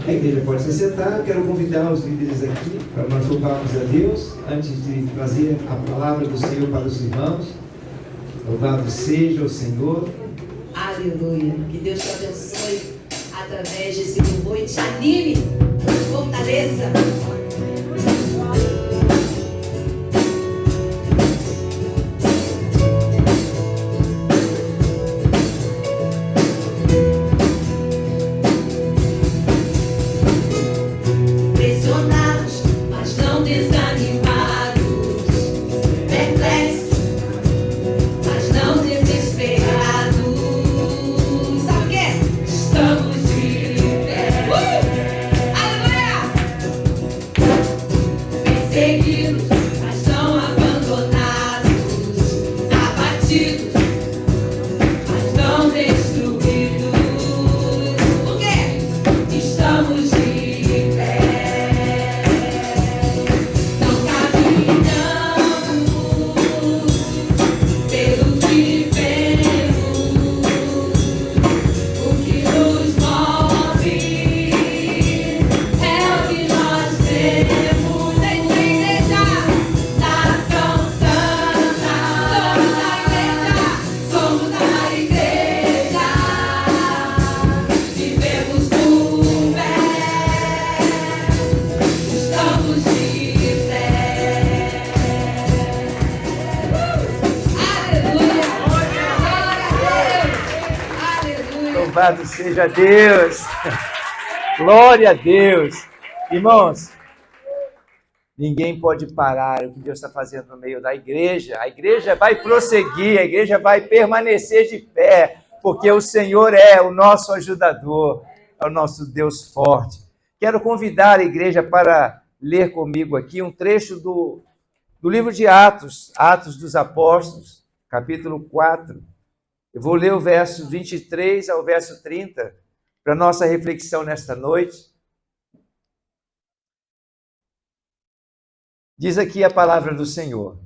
A igreja pode se sentar. Quero convidar os líderes aqui para nós louvarmos a Deus antes de trazer a palavra do Senhor para os irmãos. Louvado seja o Senhor. Aleluia. Que Deus te abençoe através desse louvor e te anime, te fortaleça. Louvado seja Deus, glória a Deus. Irmãos, ninguém pode parar o que Deus está fazendo no meio da igreja. A igreja vai prosseguir, a igreja vai permanecer de pé, porque o Senhor é o nosso ajudador, é o nosso Deus forte. Quero convidar a igreja para ler comigo aqui um trecho do livro de Atos, Atos dos Apóstolos, capítulo 4. Eu vou ler o verso 23 ao verso 30 para a nossa reflexão nesta noite. Diz aqui a palavra do Senhor.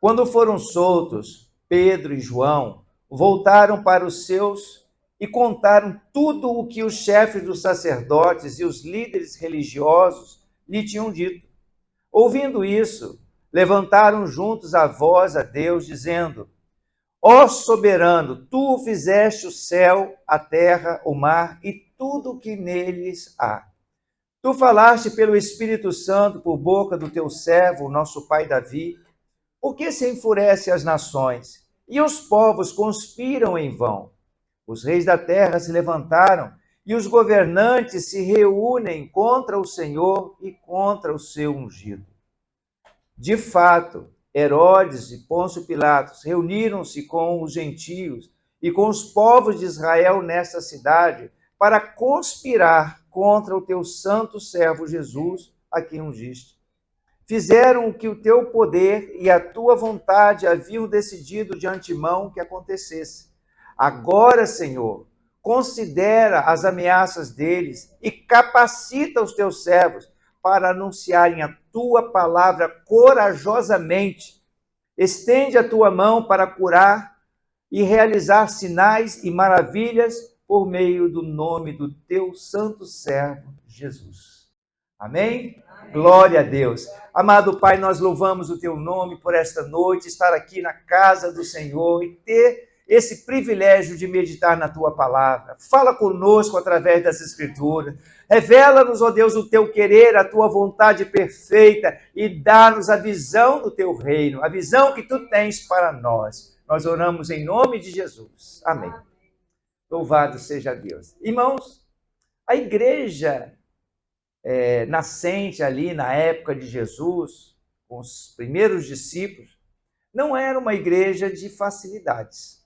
Quando foram soltos, Pedro e João voltaram para os seus e contaram tudo o que os chefes dos sacerdotes e os líderes religiosos lhe tinham dito. Ouvindo isso, levantaram juntos a voz a Deus, dizendo: Ó soberano, tu fizeste o céu, a terra, o mar e tudo o que neles há. Tu falaste pelo Espírito Santo por boca do teu servo, nosso pai Davi. Por que se enfurecem as nações e os povos conspiram em vão? Os reis da terra se levantaram e os governantes se reúnem contra o Senhor e contra o seu ungido. De fato, Herodes e Pôncio Pilatos reuniram-se com os gentios e com os povos de Israel nesta cidade para conspirar contra o teu santo servo Jesus, a quem ungiste. Fizeram o que o teu poder e a tua vontade haviam decidido de antemão que acontecesse. Agora, Senhor, considera as ameaças deles e capacita os teus servos para anunciarem a tua palavra corajosamente. Estende a tua mão para curar e realizar sinais e maravilhas por meio do nome do teu santo servo, Jesus. Amém? Amém. Glória a Deus. Amado Pai, nós louvamos o teu nome por esta noite, estar aqui na casa do Senhor e ter esse privilégio de meditar na tua palavra. Fala conosco através das Escrituras. Revela-nos, ó Deus, o teu querer, a tua vontade perfeita e dá-nos a visão do teu reino, a visão que tu tens para nós. Nós oramos em nome de Jesus. Amém. Louvado seja Deus. Irmãos, a igreja nascente ali na época de Jesus, com os primeiros discípulos, não era uma igreja de facilidades.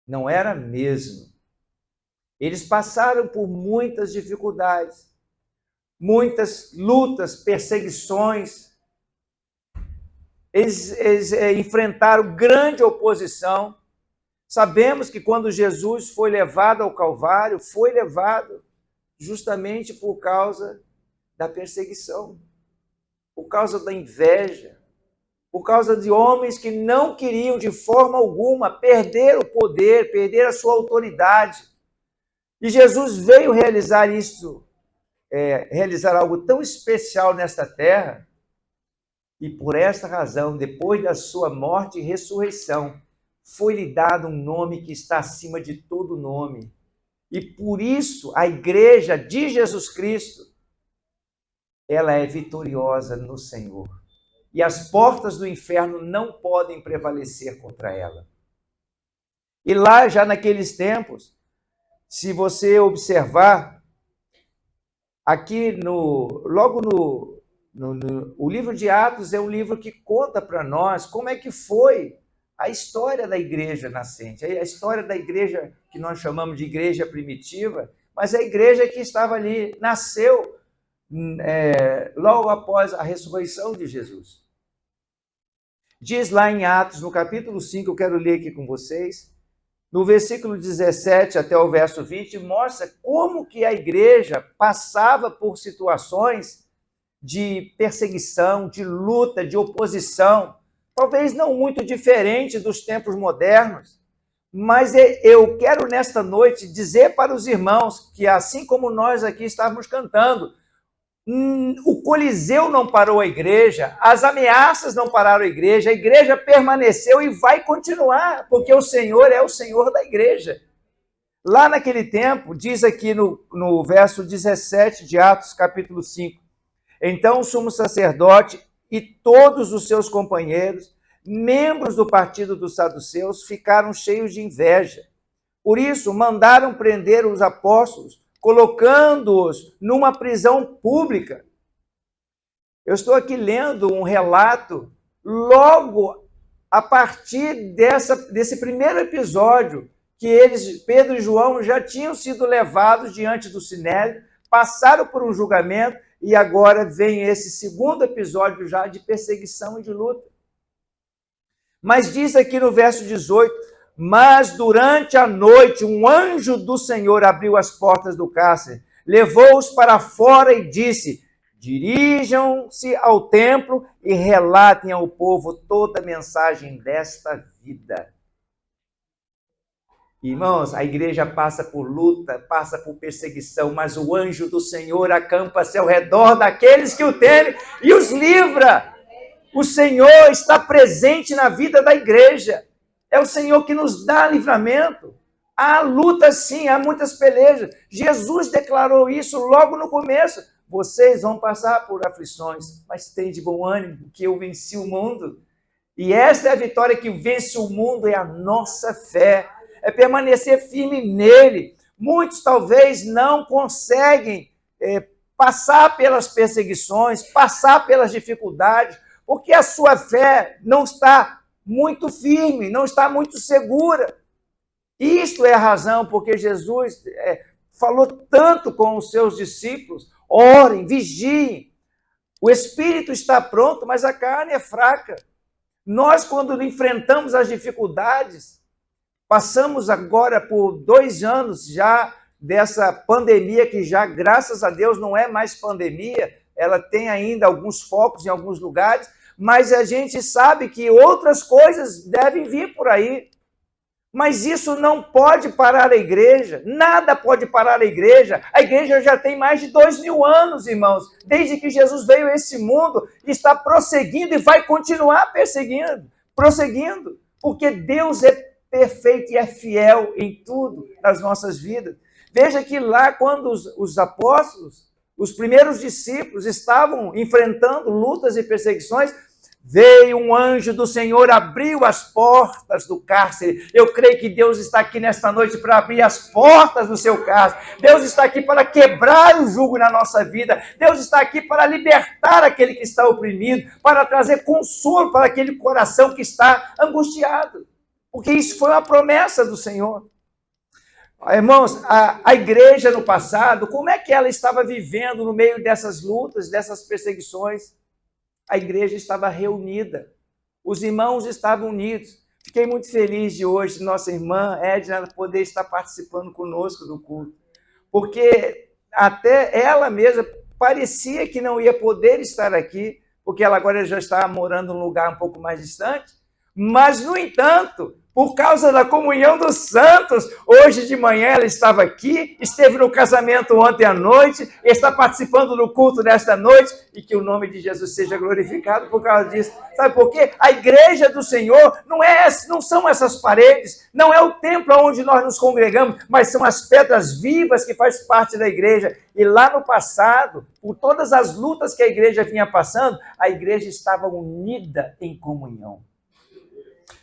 Não era mesmo. Eles passaram por muitas dificuldades, muitas lutas, perseguições. Eles enfrentaram grande oposição. Sabemos que quando Jesus foi levado ao Calvário, foi levado justamente por causa da perseguição, por causa da inveja, por causa de homens que não queriam de forma alguma perder o poder, perder a sua autoridade. E Jesus veio realizar isso realizar algo tão especial nesta terra, e por esta razão, depois da sua morte e ressurreição, foi-lhe dado um nome que está acima de todo nome. E por isso a igreja de Jesus Cristo, ela é vitoriosa no Senhor. E as portas do inferno não podem prevalecer contra ela. E lá, já naqueles tempos, se você observar, aqui o livro de Atos é um livro que conta para nós como é que foi a história da igreja nascente, a história da igreja que nós chamamos de igreja primitiva, mas a igreja que estava ali, nasceu logo após a ressurreição de Jesus. Diz lá em Atos, no capítulo 5, eu quero ler aqui com vocês, no versículo 17 até o verso 20, mostra como que a igreja passava por situações de perseguição, de luta, de oposição, talvez não muito diferente dos tempos modernos, mas eu quero nesta noite dizer para os irmãos que assim como nós aqui estávamos cantando, o Coliseu não parou a igreja, as ameaças não pararam a igreja permaneceu e vai continuar, porque o Senhor é o Senhor da igreja. Lá naquele tempo, diz aqui no verso 17 de Atos, capítulo 5, então o sumo sacerdote e todos os seus companheiros, membros do partido dos saduceus, ficaram cheios de inveja. Por isso, mandaram prender os apóstolos, colocando-os numa prisão pública. Eu estou aqui lendo um relato logo a partir desse primeiro episódio, que Pedro e João, já tinham sido levados diante do Sinédrio, passaram por um julgamento, e agora vem esse segundo episódio já de perseguição e de luta. Mas diz aqui no verso 18, mas durante a noite um anjo do Senhor abriu as portas do cárcere, levou-os para fora e disse, dirijam-se ao templo e relatem ao povo toda a mensagem desta vida. Irmãos, a igreja passa por luta, passa por perseguição, mas o anjo do Senhor acampa-se ao redor daqueles que o temem e os livra. O Senhor está presente na vida da igreja. É o Senhor que nos dá livramento. Há luta sim, há muitas pelejas. Jesus declarou isso logo no começo. Vocês vão passar por aflições, mas tem de bom ânimo, que eu venci o mundo. E esta é a vitória que vence o mundo, é a nossa fé. É permanecer firme nele. Muitos talvez não conseguem passar pelas perseguições, passar pelas dificuldades, porque a sua fé não está muito firme, não está muito segura. Isto é a razão porque Jesus falou tanto com os seus discípulos, orem, vigiem. O espírito está pronto, mas a carne é fraca. Nós, quando enfrentamos as dificuldades, passamos agora por 2 anos já dessa pandemia, que já, graças a Deus, não é mais pandemia, ela tem ainda alguns focos em alguns lugares, mas a gente sabe que outras coisas devem vir por aí. Mas isso não pode parar a igreja, nada pode parar a igreja. A igreja já tem mais de 2.000 anos, irmãos, desde que Jesus veio a esse mundo, está prosseguindo e vai continuar prosseguindo, porque Deus é perfeito e é fiel em tudo nas nossas vidas. Veja que lá, quando os apóstolos, os primeiros discípulos, estavam enfrentando lutas e perseguições, veio um anjo do Senhor, abriu as portas do cárcere. Eu creio que Deus está aqui nesta noite para abrir as portas do seu cárcere. Deus está aqui para quebrar o jugo na nossa vida. Deus está aqui para libertar aquele que está oprimido, para trazer consolo para aquele coração que está angustiado. Porque isso foi uma promessa do Senhor. Irmãos, a igreja no passado, como é que ela estava vivendo no meio dessas lutas, dessas perseguições? A igreja estava reunida, os irmãos estavam unidos. Fiquei muito feliz de hoje, nossa irmã Edna poder estar participando conosco do culto, porque até ela mesma parecia que não ia poder estar aqui, porque ela agora já está morando num lugar um pouco mais distante, Mas, no entanto, por causa da comunhão dos santos, hoje de manhã ela estava aqui, esteve no casamento ontem à noite, está participando do culto desta noite, e que o nome de Jesus seja glorificado por causa disso. Sabe por quê? A igreja do Senhor não são essas paredes, não é o templo onde nós nos congregamos, mas são as pedras vivas que faz parte da igreja. E lá no passado, por todas as lutas que a igreja vinha passando, a igreja estava unida em comunhão.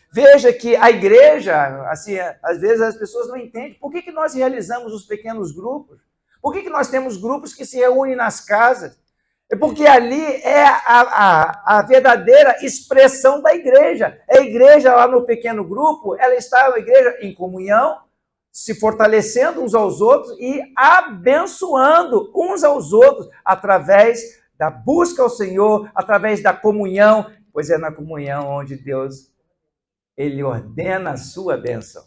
Veja que a igreja, assim, às vezes as pessoas não entendem por que nós realizamos os pequenos grupos, por que nós temos grupos que se reúnem nas casas. É porque ali é a verdadeira expressão da igreja. A igreja lá no pequeno grupo, ela está a igreja em comunhão, se fortalecendo uns aos outros e abençoando uns aos outros através da busca ao Senhor, através da comunhão, pois é na comunhão onde Deus Ele ordena a sua bênção.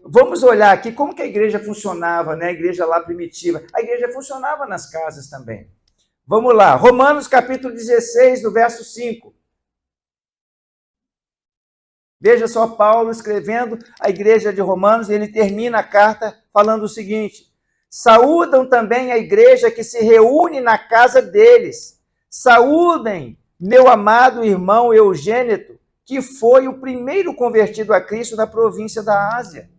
Vamos olhar aqui como que a igreja funcionava, né? A igreja lá primitiva. A igreja funcionava nas casas também. Vamos lá, Romanos capítulo 16, do verso 5. Veja só Paulo escrevendo a igreja de Romanos, e ele termina a carta falando o seguinte: saúdam também a igreja que se reúne na casa deles. Saúdem meu amado irmão Eugênito, que foi o primeiro convertido a Cristo na província da Ásia.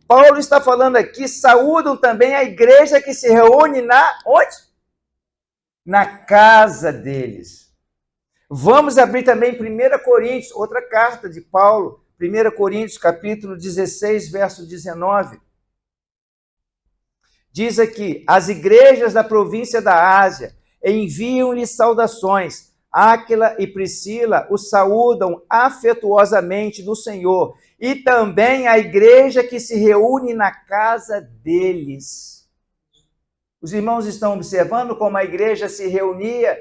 Paulo está falando aqui, saúdam também a igreja que se reúne onde? Na casa deles. Vamos abrir também 1 Coríntios, outra carta de Paulo, 1 Coríntios, capítulo 16, verso 19. Diz aqui, as igrejas da província da Ásia enviam-lhe saudações. Áquila e Priscila o saúdam afetuosamente no Senhor, e também a igreja que se reúne na casa deles. Os irmãos estão observando como a igreja se reunia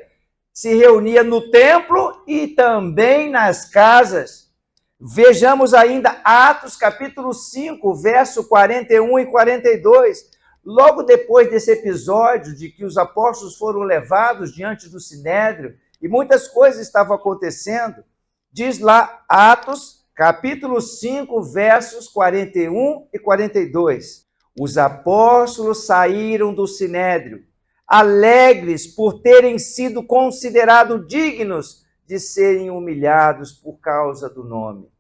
no templo e também nas casas. Vejamos ainda Atos capítulo 5, verso 41 e 42. Logo depois desse episódio de que os apóstolos foram levados diante do Sinédrio, e muitas coisas estavam acontecendo, diz lá Atos, capítulo 5, versos 41 e 42. Os apóstolos saíram do Sinédrio, alegres por terem sido considerados dignos de serem humilhados por causa do nome.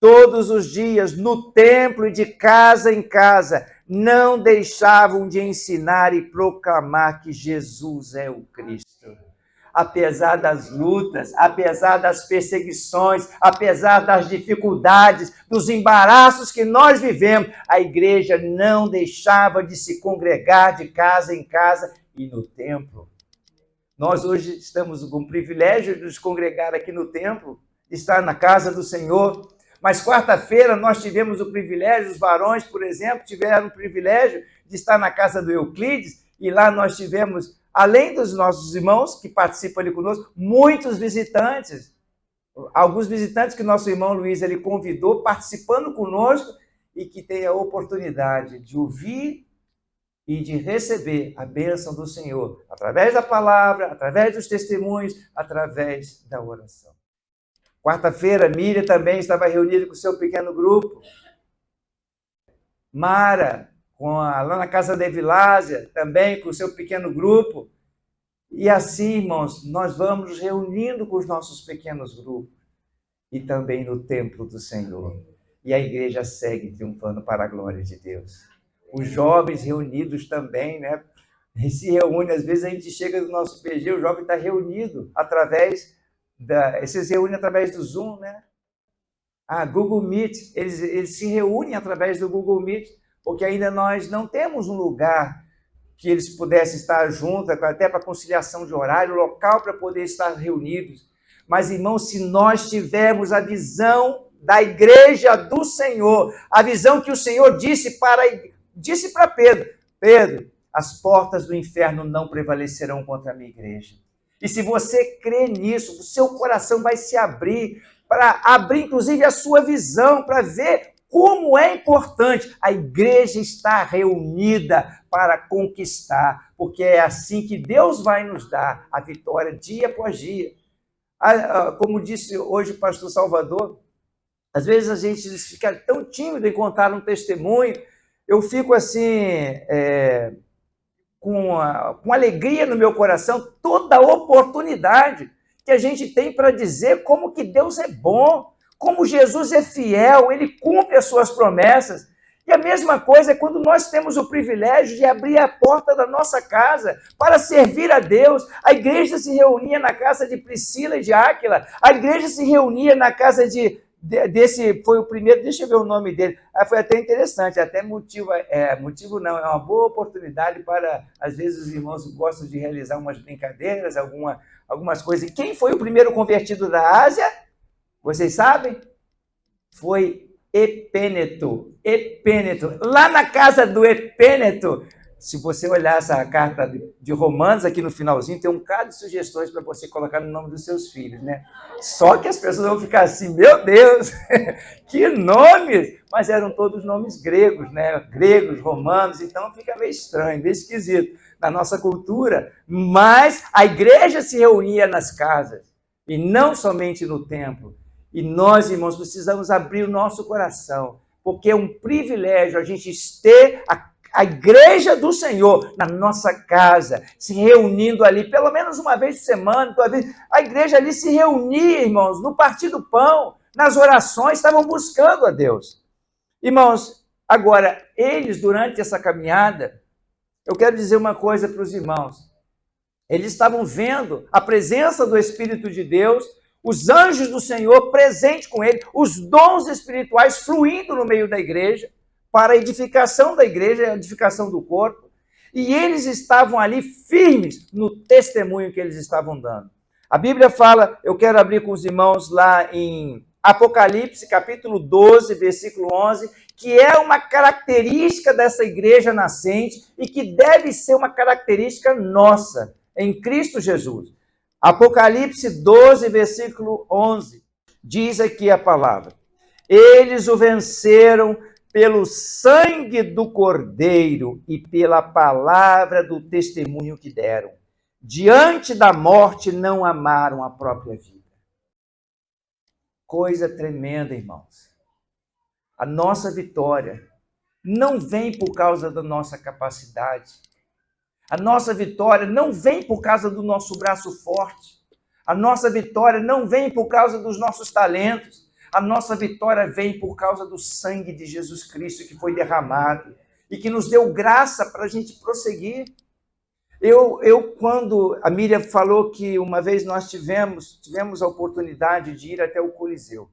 Todos os dias, no templo e de casa em casa, não deixavam de ensinar e proclamar que Jesus é o Cristo. Apesar das lutas, apesar das perseguições, apesar das dificuldades, dos embaraços que nós vivemos, a igreja não deixava de se congregar de casa em casa e no templo. Nós hoje estamos com o privilégio de nos congregar aqui no templo, estar na casa do Senhor, mas quarta-feira nós tivemos o privilégio, os varões, por exemplo, tiveram o privilégio de estar na casa do Euclides, e lá nós tivemos, além dos nossos irmãos que participam ali conosco, muitos visitantes, alguns visitantes que nosso irmão Luiz ele convidou, participando conosco, e que tem a oportunidade de ouvir e de receber a bênção do Senhor, através da palavra, através dos testemunhos, através da oração. Quarta-feira, Miriam também estava reunida com o seu pequeno grupo. Mara, lá na casa da Evilásia, também com o seu pequeno grupo. E assim, irmãos, nós vamos nos reunindo com os nossos pequenos grupos. E também no templo do Senhor. E a igreja segue triunfando para a glória de Deus. Os jovens reunidos também, né? Se reúnem, às vezes a gente chega no nosso PG, o jovem está reunido através eles se reúnem através do Zoom, né? Google Meet, eles se reúnem através do Google Meet, porque ainda nós não temos um lugar que eles pudessem estar juntos, até para conciliação de horário, local para poder estar reunidos. Mas, irmãos, se nós tivermos a visão da igreja do Senhor, a visão que o Senhor disse para Pedro, Pedro, as portas do inferno não prevalecerão contra a minha igreja. E se você crê nisso, o seu coração vai se abrir, para abrir inclusive a sua visão, para ver como é importante a igreja estar reunida para conquistar, porque é assim que Deus vai nos dar a vitória dia após dia. Como disse hoje o pastor Salvador, às vezes a gente fica tão tímido em contar um testemunho. Eu fico assim, com alegria no meu coração, toda a oportunidade que a gente tem para dizer como que Deus é bom, como Jesus é fiel, ele cumpre as suas promessas. E a mesma coisa é quando nós temos o privilégio de abrir a porta da nossa casa para servir a Deus. A igreja se reunia na casa de Priscila e de Áquila, a igreja se reunia na casa desse, foi o primeiro, deixa eu ver o nome dele, foi até interessante, até motivo não, é uma boa oportunidade para, às vezes os irmãos gostam de realizar umas brincadeiras, algumas coisas. E quem foi o primeiro convertido da Ásia? Vocês sabem? Foi Epêneto. Lá na casa do Epêneto, se você olhar essa carta de Romanos, aqui no finalzinho, tem um bocado de sugestões para você colocar no nome dos seus filhos, né? Só que as pessoas vão ficar assim, meu Deus, que nomes! Mas eram todos nomes gregos, né? Gregos, romanos, então fica meio estranho, meio esquisito na nossa cultura. Mas a igreja se reunia nas casas, e não somente no templo. E nós, irmãos, precisamos abrir o nosso coração, porque é um privilégio a gente ter a igreja do Senhor na nossa casa, se reunindo ali, pelo menos uma vez por semana, a igreja ali se reunia, irmãos, no partir do pão, nas orações, estavam buscando a Deus. Irmãos, agora, eles, durante essa caminhada, eu quero dizer uma coisa para os irmãos, eles estavam vendo a presença do Espírito de Deus, os anjos do Senhor presentes com ele, os dons espirituais fluindo no meio da igreja, para a edificação da igreja, a edificação do corpo, e eles estavam ali firmes no testemunho que eles estavam dando. A Bíblia fala, eu quero abrir com os irmãos lá em Apocalipse, capítulo 12, versículo 11, que é uma característica dessa igreja nascente e que deve ser uma característica nossa, em Cristo Jesus. Apocalipse 12, versículo 11, diz aqui a palavra: eles o venceram pelo sangue do Cordeiro e pela palavra do testemunho que deram. Diante da morte não amaram a própria vida. Coisa tremenda, irmãos. A nossa vitória não vem por causa da nossa capacidade. A nossa vitória não vem por causa do nosso braço forte. A nossa vitória não vem por causa dos nossos talentos. A nossa vitória vem por causa do sangue de Jesus Cristo que foi derramado e que nos deu graça para a gente prosseguir. Quando a Miriam falou que uma vez nós tivemos a oportunidade de ir até o Coliseu.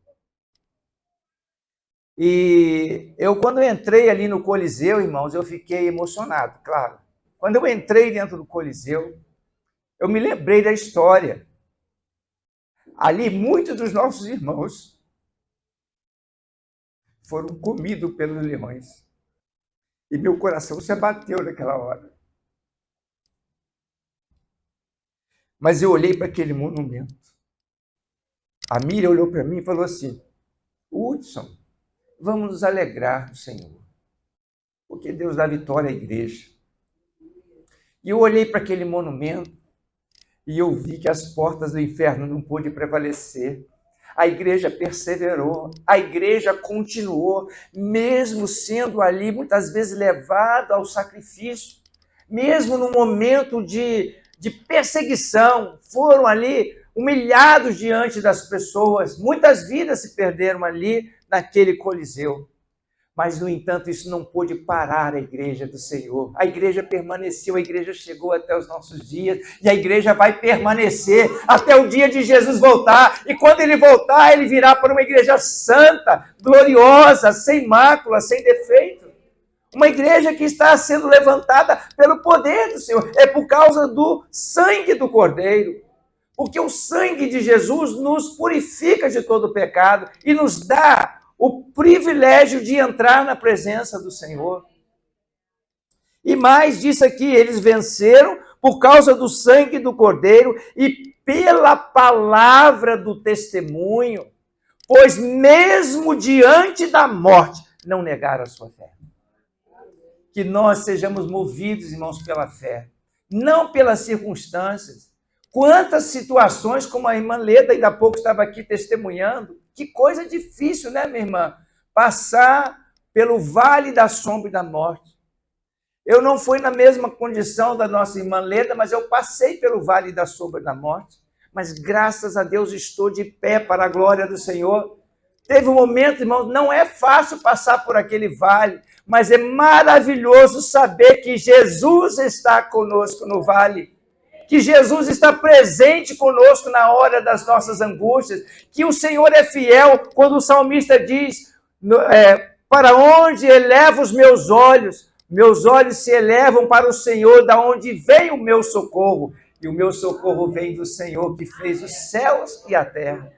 E quando eu entrei ali no Coliseu, irmãos, eu fiquei emocionado, claro. Quando eu entrei dentro do Coliseu, eu me lembrei da história. Ali, muitos dos nossos irmãos foram comidos pelos leões. E meu coração se abateu naquela hora. Mas eu olhei para aquele monumento. A Miriam olhou para mim e falou assim: Hudson, vamos nos alegrar do Senhor, porque Deus dá vitória à igreja. E eu olhei para aquele monumento e eu vi que as portas do inferno não pôde prevalecer. A igreja perseverou, a igreja continuou, mesmo sendo ali muitas vezes levado ao sacrifício, mesmo no momento de perseguição, foram ali humilhados diante das pessoas, muitas vidas se perderam ali naquele Coliseu. Mas, no entanto, isso não pôde parar a igreja do Senhor. A igreja permaneceu, a igreja chegou até os nossos dias, e a igreja vai permanecer até o dia de Jesus voltar. E quando ele voltar, ele virá para uma igreja santa, gloriosa, sem mácula, sem defeito. Uma igreja que está sendo levantada pelo poder do Senhor. É por causa do sangue do Cordeiro. Porque o sangue de Jesus nos purifica de todo pecado e nos dá o privilégio de entrar na presença do Senhor. E mais disso aqui, eles venceram por causa do sangue do Cordeiro e pela palavra do testemunho, pois mesmo diante da morte, não negaram a sua fé. Que nós sejamos movidos, irmãos, pela fé, não pelas circunstâncias. Quantas situações, como a irmã Leda ainda há pouco estava aqui testemunhando, que coisa difícil, né, minha irmã? Passar pelo vale da sombra e da morte. Eu não fui na mesma condição da nossa irmã Leda, mas eu passei pelo vale da sombra e da morte. Mas graças a Deus estou de pé para a glória do Senhor. Teve um momento, irmãos, não é fácil passar por aquele vale, mas é maravilhoso saber que Jesus está conosco no vale, que Jesus está presente conosco na hora das nossas angústias, que o Senhor é fiel quando o salmista diz, para onde elevo os meus olhos se elevam para o Senhor, da onde vem o meu socorro, e o meu socorro vem do Senhor que fez os céus e a terra.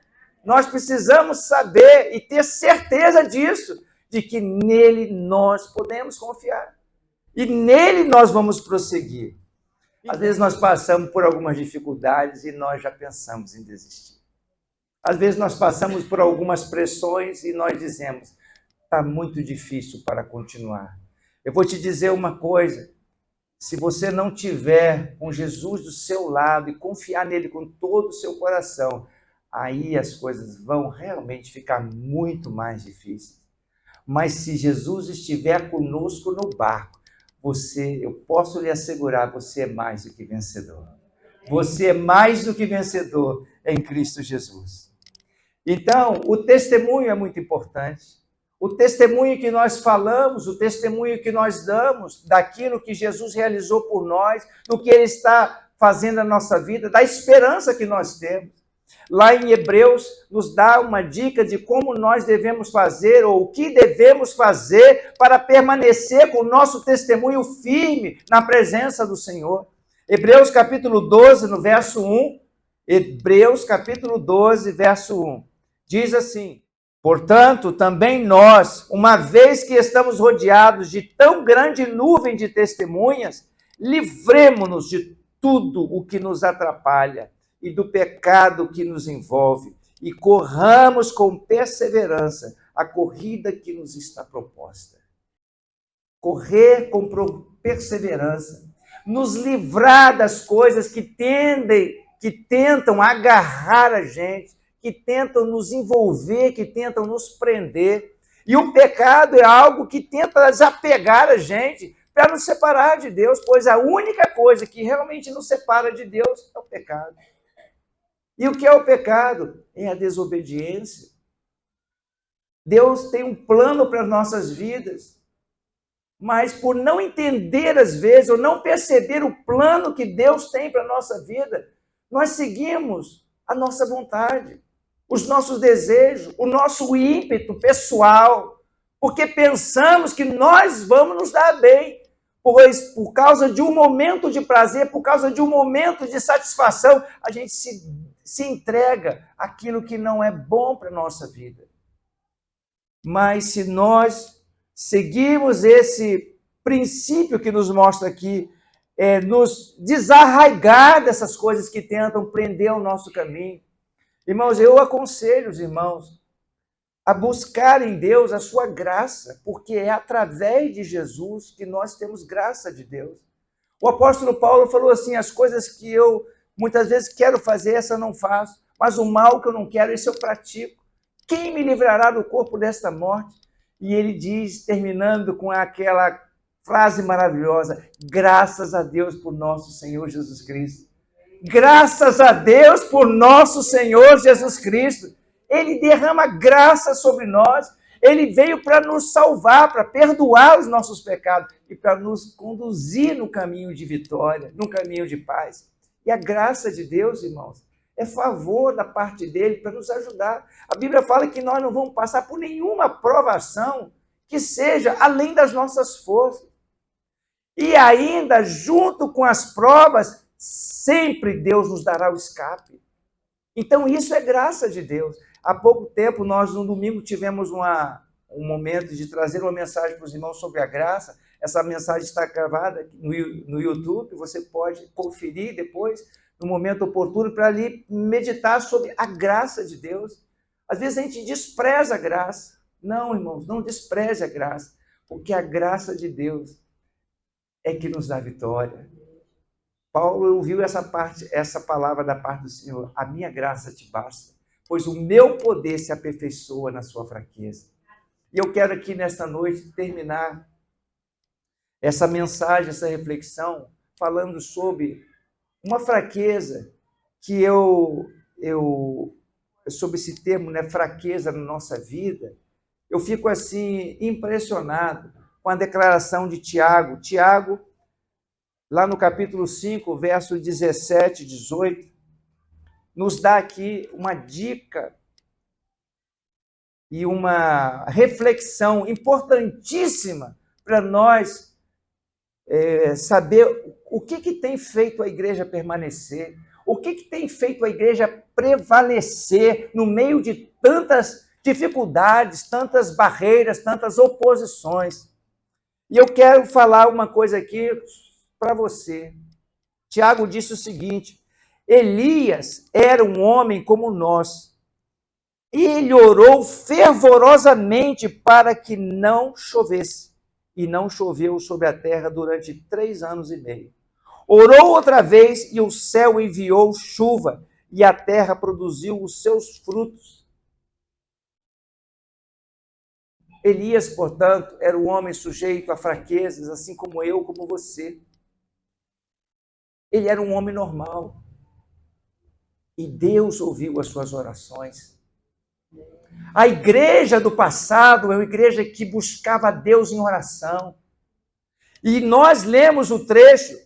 Nós precisamos saber e ter certeza disso, de que nele nós podemos confiar, e nele nós vamos prosseguir. Às vezes nós passamos por algumas dificuldades e nós já pensamos em desistir. Às vezes nós passamos por algumas pressões e nós dizemos, está muito difícil para continuar. Eu vou te dizer uma coisa, se você não tiver com Jesus do seu lado e confiar nele com todo o seu coração, aí as coisas vão realmente ficar muito mais difíceis. Mas se Jesus estiver conosco no barco, eu posso lhe assegurar, você é mais do que vencedor. Você é mais do que vencedor em Cristo Jesus. Então, o testemunho é muito importante. O testemunho que nós falamos, o testemunho que nós damos daquilo que Jesus realizou por nós, do que Ele está fazendo na nossa vida, da esperança que nós temos. Lá em Hebreus, nos dá uma dica de como nós devemos fazer, ou o que devemos fazer para permanecer com o nosso testemunho firme na presença do Senhor. Hebreus capítulo 12, no verso 1, Hebreus capítulo 12, verso 1, diz assim, portanto, também nós, uma vez que estamos rodeados de tão grande nuvem de testemunhas, livremo-nos de tudo o que nos atrapalha e do pecado que nos envolve, e corramos com perseverança a corrida que nos está proposta. Correr com perseverança, nos livrar das coisas que tentam agarrar a gente, que tentam nos envolver, que tentam nos prender. E o pecado é algo que tenta desapegar a gente para nos separar de Deus, pois a única coisa que realmente nos separa de Deus é o pecado. E o que é o pecado? É a desobediência. Deus tem um plano para as nossas vidas, mas por não entender às vezes, ou não perceber o plano que Deus tem para a nossa vida, nós seguimos a nossa vontade, os nossos desejos, o nosso ímpeto pessoal, porque pensamos que nós vamos nos dar bem, pois por causa de um momento de prazer, por causa de um momento de satisfação, a gente se entrega àquilo que não é bom para a nossa vida. Mas se nós seguirmos esse princípio que nos mostra aqui, nos desarraigar dessas coisas que tentam prender o nosso caminho. Irmãos, eu aconselho os irmãos a buscar em Deus a sua graça, porque é através de Jesus que nós temos graça de Deus. O apóstolo Paulo falou assim, as coisas que eu muitas vezes quero fazer, essa eu não faço, mas o mal que eu não quero, esse eu pratico. Quem me livrará do corpo desta morte? E ele diz, terminando com aquela frase maravilhosa, graças a Deus por nosso Senhor Jesus Cristo. Graças a Deus por nosso Senhor Jesus Cristo. Ele derrama graça sobre nós. Ele veio para nos salvar, para perdoar os nossos pecados e para nos conduzir no caminho de vitória, no caminho de paz. E a graça de Deus, irmãos, é favor da parte dele para nos ajudar. A Bíblia fala que nós não vamos passar por nenhuma provação que seja além das nossas forças. E ainda, junto com as provas, sempre Deus nos dará o escape. Então, isso é graça de Deus. Há pouco tempo, nós, no domingo, tivemos um momento de trazer uma mensagem para os irmãos sobre a graça. Essa mensagem está gravada no YouTube, você pode conferir depois, no momento oportuno, para ali meditar sobre a graça de Deus. Às vezes a gente despreza a graça. Não, irmãos, não despreze a graça, porque a graça de Deus é que nos dá vitória. Paulo ouviu essa palavra da parte do Senhor: a minha graça te basta, pois o meu poder se aperfeiçoa na sua fraqueza. E eu quero aqui nesta noite terminar essa mensagem, essa reflexão, falando sobre uma fraqueza que sobre esse termo, né, fraqueza na nossa vida, eu fico assim impressionado com a declaração de Tiago. Tiago, lá no capítulo 5, verso 17 e 18, nos dá aqui uma dica e uma reflexão importantíssima para nós saber o que tem feito a igreja permanecer, o que tem feito a igreja prevalecer no meio de tantas dificuldades, tantas barreiras, tantas oposições. E eu quero falar uma coisa aqui para você. Tiago disse o seguinte: Elias era um homem como nós. Ele orou fervorosamente para que não chovesse. E não choveu sobre a terra durante 3 anos e meio. Orou outra vez e o céu enviou chuva e a terra produziu os seus frutos. Elias, portanto, era um homem sujeito a fraquezas, assim como eu, como você. Ele era um homem normal. E Deus ouviu as suas orações. A igreja do passado é uma igreja que buscava Deus em oração. E nós lemos o trecho,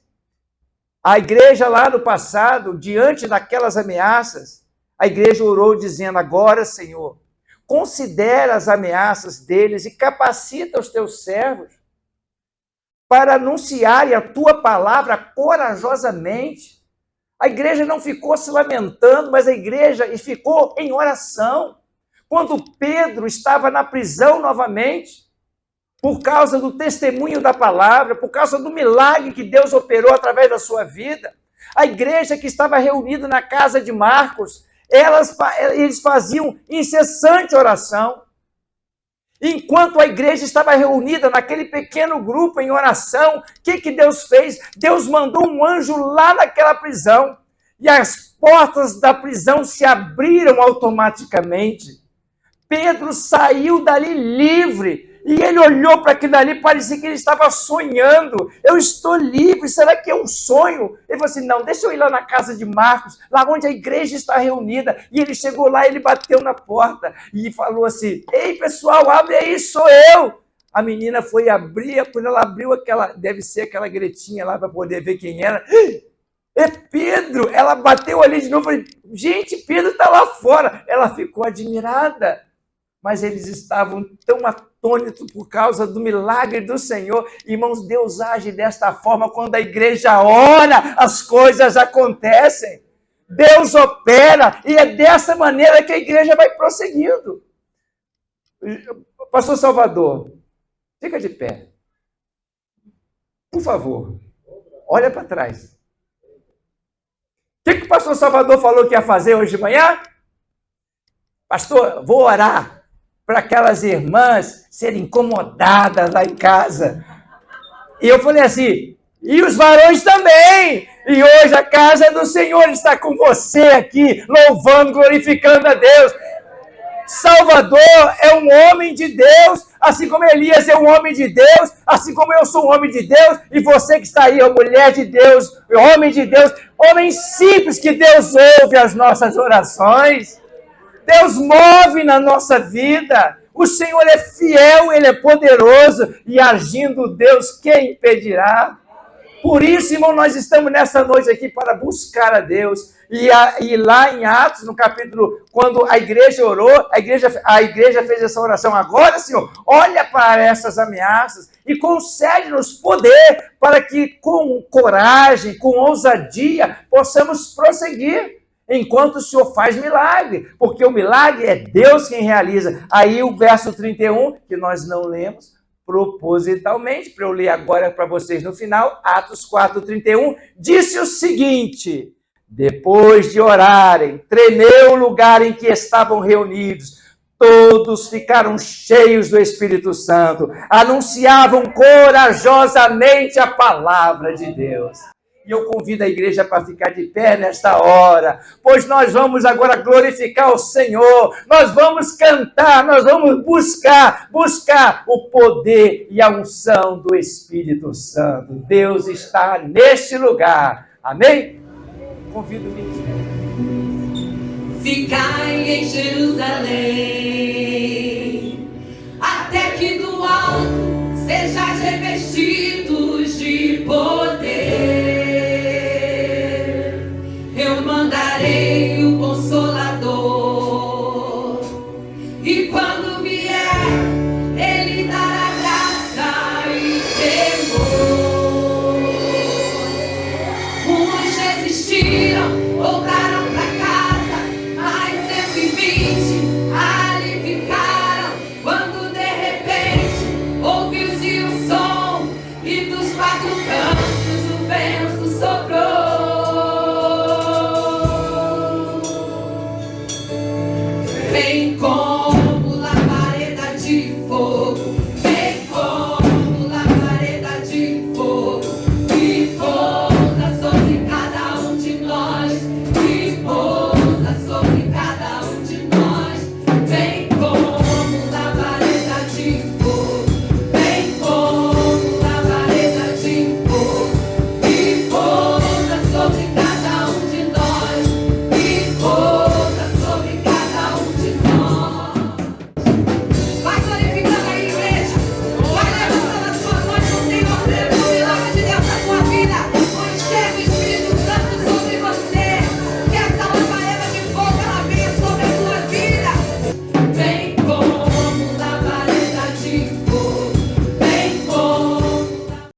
a igreja lá no passado, diante daquelas ameaças, a igreja orou dizendo: agora, Senhor, considera as ameaças deles e capacita os teus servos para anunciarem a tua palavra corajosamente. A igreja não ficou se lamentando, mas a igreja ficou em oração. Quando Pedro estava na prisão novamente, por causa do testemunho da palavra, por causa do milagre que Deus operou através da sua vida, a igreja que estava reunida na casa de Marcos, eles faziam incessante oração. Enquanto a igreja estava reunida naquele pequeno grupo em oração, o que Deus fez? Deus mandou um anjo lá naquela prisão, e as portas da prisão se abriram automaticamente. Pedro saiu dali livre, e ele olhou para aquilo ali, parecia que ele estava sonhando. Eu estou livre, será que é um sonho? Ele falou assim: não, deixa eu ir lá na casa de Marcos, lá onde a igreja está reunida. E ele chegou lá, ele bateu na porta e falou assim: ei, pessoal, abre aí, sou eu. A menina foi abrir, quando ela abriu deve ser aquela gretinha lá para poder ver quem era. É Pedro! Ela bateu ali de novo, falei: gente, Pedro está lá fora. Ela ficou admirada. Mas eles estavam tão atônitos por causa do milagre do Senhor. Irmãos, Deus age desta forma. Quando a igreja ora, as coisas acontecem. Deus opera, e é dessa maneira que a igreja vai prosseguindo. Pastor Salvador, fica de pé. Por favor, olha para trás. O que o pastor Salvador falou que ia fazer hoje de manhã? Pastor, vou orar para aquelas irmãs serem incomodadas lá em casa. E eu falei assim: e os varões também. E hoje a casa do Senhor está com você aqui, louvando, glorificando a Deus. Salvador é um homem de Deus, assim como Elias é um homem de Deus, assim como eu sou um homem de Deus, e você que está aí, a mulher de Deus, homem de Deus, homem simples, que Deus ouve as nossas orações. Deus move na nossa vida. O Senhor é fiel, Ele é poderoso, e agindo Deus, quem impedirá? Por isso, irmão, nós estamos nessa noite aqui para buscar a Deus. E lá em Atos, no capítulo, quando a igreja orou, a igreja fez essa oração: agora, Senhor, olha para essas ameaças e concede-nos poder para que com coragem, com ousadia, possamos prosseguir. Enquanto o Senhor faz milagre, porque o milagre é Deus quem realiza. Aí o verso 31, que nós não lemos propositalmente, para eu ler agora para vocês no final, Atos 4:31, disse o seguinte: depois de orarem, tremeu o lugar em que estavam reunidos, todos ficaram cheios do Espírito Santo, anunciavam corajosamente a palavra de Deus. E eu convido a igreja para ficar de pé nesta hora, pois nós vamos agora glorificar o Senhor, nós vamos cantar, nós vamos buscar o poder e a unção do Espírito Santo. Deus está neste lugar. Amém? Convido o ministério. Ficai em Jerusalém, até que do alto sejais revestidos de poder. Eu mandarei o Consolador, e quando vier, Ele dará graça e temor. Uns resistiram, voltaram